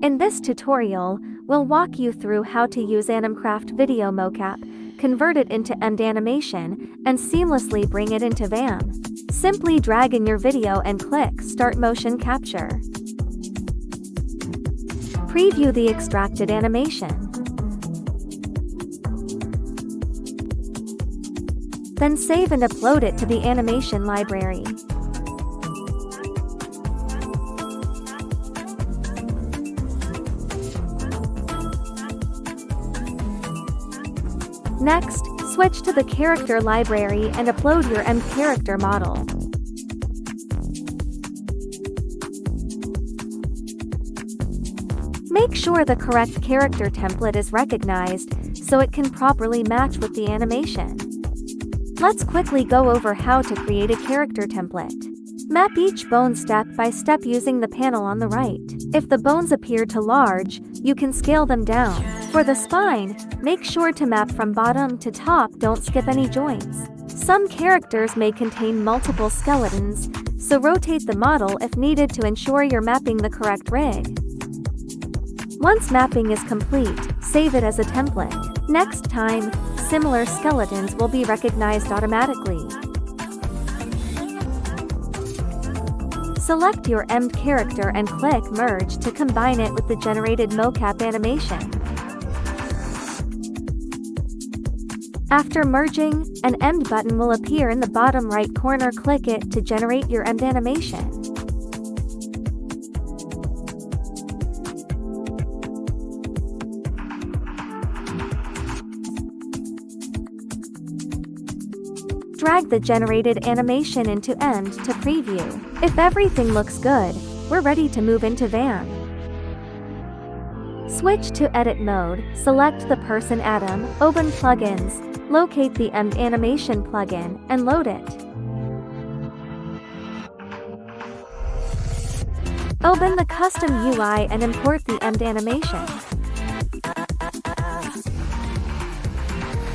In this tutorial, we'll walk you through how to use Animcraft video mocap, convert it into end animation, and seamlessly bring it into VAM. Simply drag in your video and click Start Motion Capture. Preview the extracted animation. Then save and upload it to the animation library. Next, switch to the character library and upload your end character model. Make sure the correct character template is recognized, so it can properly match with the animation. Let's quickly go over how to create a character template. Map each bone step by step using the panel on the right. If the bones appear too large, you can scale them down. For the spine, make sure to map from bottom to top, don't skip any joints. Some characters may contain multiple skeletons, so rotate the model if needed to ensure you're mapping the correct rig. Once mapping is complete, save it as a template. Next time, similar skeletons will be recognized automatically. Select your end character and click Merge to combine it with the generated mocap animation. After merging, an end button will appear in the bottom right corner. Click it to generate your end animation. Drag the generated animation into End to preview. If everything looks good, we're ready to move into VAM. Switch to Edit mode, select the Person atom, open Plugins, locate the End Animation plugin, and load it. Open the custom UI and import the End animation.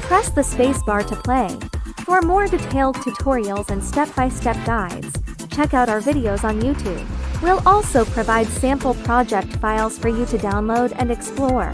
Press the spacebar to play. For more detailed tutorials and step-by-step guides, check out our videos on YouTube. We'll also provide sample project files for you to download and explore.